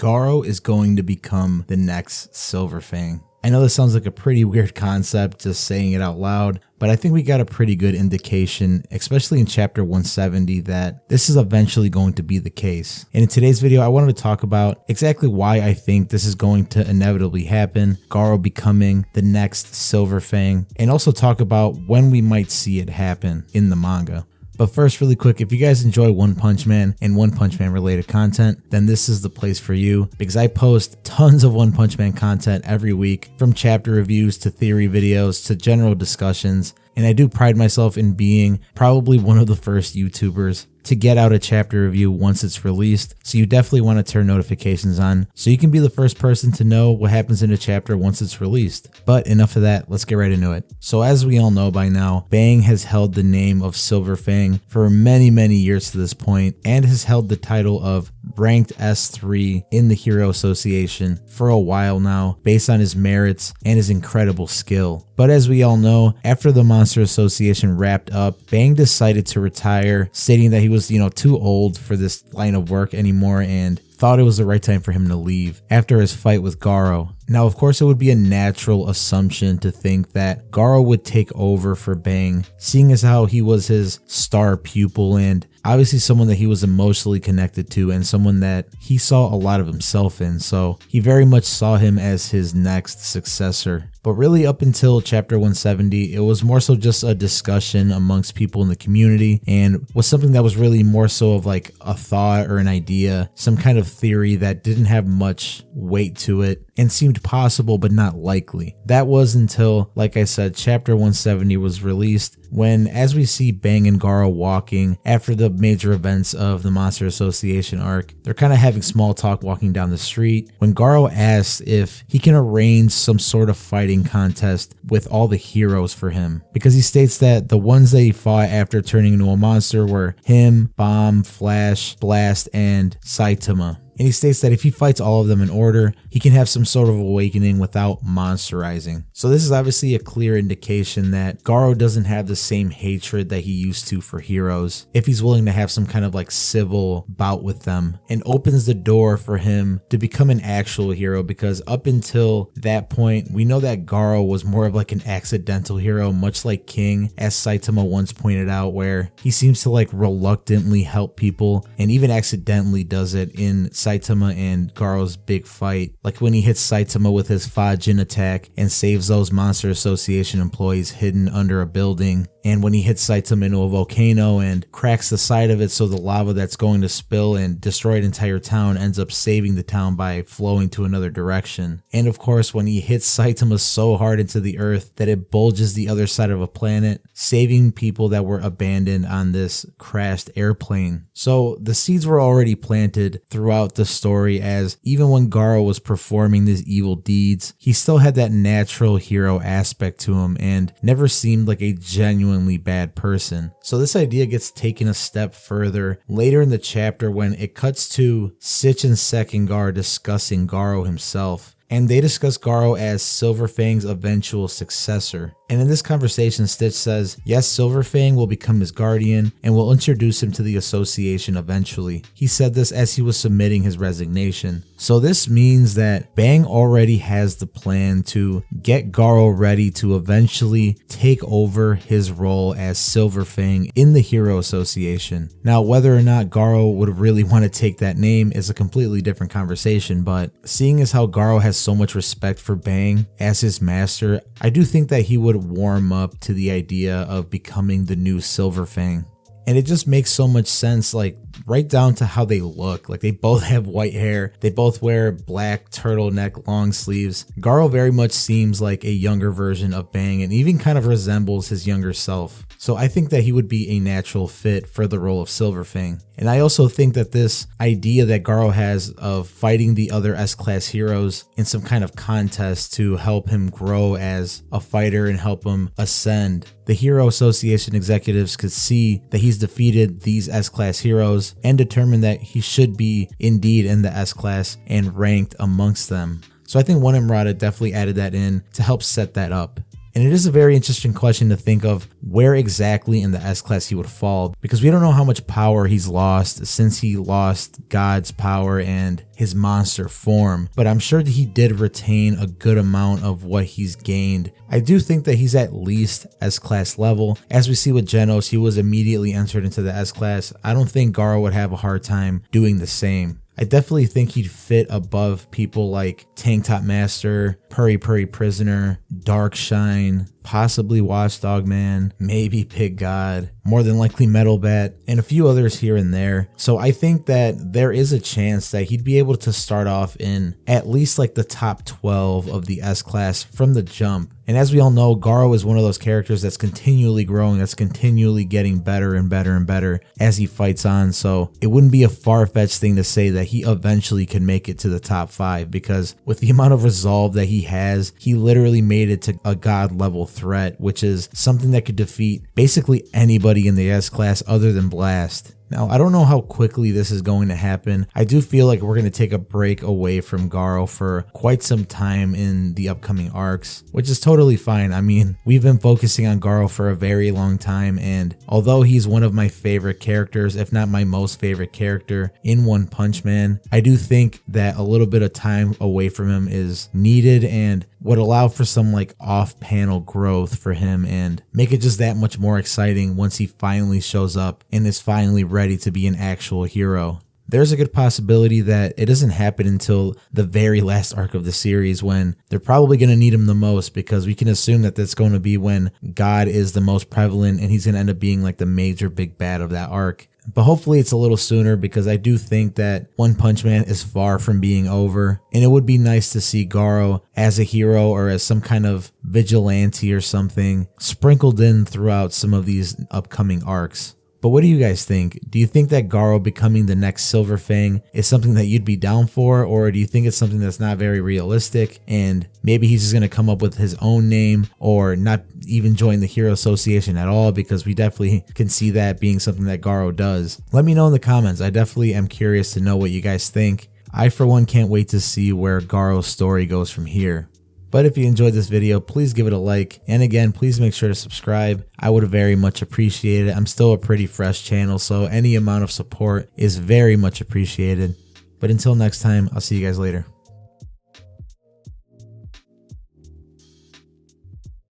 GAROU is going to become the next Silver Fang. I know this sounds like a pretty weird concept just saying it out loud, but I think we got a pretty good indication, especially in chapter 170, that this is eventually going to be the case. And in today's video, I wanted to talk about exactly why I think this is going to inevitably happen, GAROU becoming the next Silver Fang, and also talk about when we might see it happen in the manga. But first, really quick, if you guys enjoy One Punch Man and One Punch Man related content, then this is the place for you, because I post tons of One Punch Man content every week, from chapter reviews to theory videos to general discussions, and I do pride myself in being probably one of the first YouTubers to get out a chapter review once it's released, so you definitely want to turn notifications on so you can be the first person to know what happens in a chapter once it's released. But enough of that, let's get right into it. So as we all know by now, Bang has held the name of Silver Fang for many years to this point, and has held the title of ranked S3 in the Hero Association for a while now, based on his merits and his incredible skill. But as we all know, after the Monster Association wrapped up, Bang decided to retire, stating that he was, too old for this line of work anymore and thought it was the right time for him to leave after his fight with GAROU. Now, of course, it would be a natural assumption to think that GAROU would take over for Bang, seeing as how he was his star pupil and obviously someone that he was emotionally connected to and someone that he saw a lot of himself in, so he very much saw him as his next successor. But really, up until chapter 170, it was more so just a discussion amongst people in the community, and was something that was really more so of like a thought or an idea, some kind of theory that didn't have much weight to it and seemed possible but not likely. That was until, like I said, chapter 170 was released, when, as we see Bang and GAROU walking after the major events of the Monster Association arc, they're kind of having small talk walking down the street, when GAROU asks if he can arrange some sort of fighting contest with all the heroes for him, because he states that the ones that he fought after turning into a monster were him, Bomb, Flash, Blast, and Saitama. And he states that if he fights all of them in order, he can have some sort of awakening without monsterizing. So this is obviously a clear indication that GAROU doesn't have the same hatred that he used to for heroes, if he's willing to have some kind of like civil bout with them, and opens the door for him to become an actual hero, because up until that point, we know that GAROU was more of like an accidental hero, much like King, as Saitama once pointed out, where he seems to like reluctantly help people and even accidentally does it in Saitama and GAROU's big fight, like when he hits Saitama with his Fajin attack and saves those Monster Association employees hidden under a building, and when he hits Saitama into a volcano and cracks the side of it so the lava that's going to spill and destroy an entire town ends up saving the town by flowing to another direction. And of course, when he hits Saitama so hard into the earth that it bulges the other side of a planet, saving people that were abandoned on this crashed airplane. So the seeds were already planted throughout the story, as even when GAROU was performing these evil deeds, he still had that natural hero aspect to him and never seemed like a genuinely bad person. So this idea gets taken a step further later in the chapter, when it cuts to Sitch and Sekengar discussing GAROU himself. And they discuss GAROU as Silver Fang's eventual successor. And in this conversation, Stitch says, yes, Silver Fang will become his guardian and will introduce him to the association eventually. He said this as he was submitting his resignation. So this means that Bang already has the plan to get GAROU ready to eventually take over his role as Silver Fang in the Hero Association. Now, whether or not GAROU would really want to take that name is a completely different conversation, but seeing as how GAROU has so much respect for Bang as his master, I do think that he would warm up to the idea of becoming the new Silver Fang. And it just makes so much sense, like right down to how they look. Like they both have white hair, they both wear black turtleneck long sleeves. GAROU very much seems like a younger version of Bang and even kind of resembles his younger self. So I think that he would be a natural fit for the role of Silver Fang. And I also think that this idea that GAROU has of fighting the other S-class heroes in some kind of contest to help him grow as a fighter and help him ascend, the Hero Association executives could see that he's defeated these S-class heroes and determine that he should be indeed in the S-class and ranked amongst them. So I think One Imrata definitely added that in to help set that up. And it is a very interesting question to think of where exactly in the S-Class he would fall, because we don't know how much power he's lost since he lost God's power and his monster form, but I'm sure that he did retain a good amount of what he's gained. I do think that he's at least S-Class level. As we see with Genos, he was immediately entered into the S-Class. I don't think Garou would have a hard time doing the same. I definitely think he'd fit above people like Tank Top Master, Puri Puri Prisoner, Darkshine, possibly Watchdog Man, maybe Pig God, more than likely Metal Bat, and a few others here and there. So I think that there is a chance that he'd be able to start off in at least like the top 12 of the S-Class from the jump. And as we all know, Garou is one of those characters that's continually growing, that's continually getting better and better and better as he fights on. So it wouldn't be a far-fetched thing to say that he eventually could make it to the top 5, because with the amount of resolve that he has, he literally made it to a God level threat, which is something that could defeat basically anybody in the S-Class other than Blast. Now, I don't know how quickly this is going to happen. I do feel like we're going to take a break away from Garou for quite some time in the upcoming arcs, which is totally fine. I mean, we've been focusing on Garou for a very long time, and although he's one of my favorite characters, if not my most favorite character in One Punch Man, I do think that a little bit of time away from him is needed and would allow for some like off-panel growth for him and make it just that much more exciting once he finally shows up and is finally ready to be an actual hero. There's a good possibility that it doesn't happen until the very last arc of the series, when they're probably going to need him the most, because we can assume that that's going to be when God is the most prevalent and he's going to end up being like the major big bad of that arc. But hopefully it's a little sooner, because I do think that One Punch Man is far from being over, and it would be nice to see Garou as a hero or as some kind of vigilante or something sprinkled in throughout some of these upcoming arcs. But what do you guys think? Do you think that Garou becoming the next Silver Fang is something that you'd be down for, or do you think it's something that's not very realistic and maybe he's just going to come up with his own name or not even join the Hero Association at all? Because we definitely can see that being something that Garou does. Let me know in the comments. I definitely am curious to know what you guys think. I, for one, can't wait to see where Garou's story goes from here. But if you enjoyed this video, please give it a like. And again, please make sure to subscribe. I would very much appreciate it. I'm still a pretty fresh channel, so any amount of support is very much appreciated. But until next time, I'll see you guys later.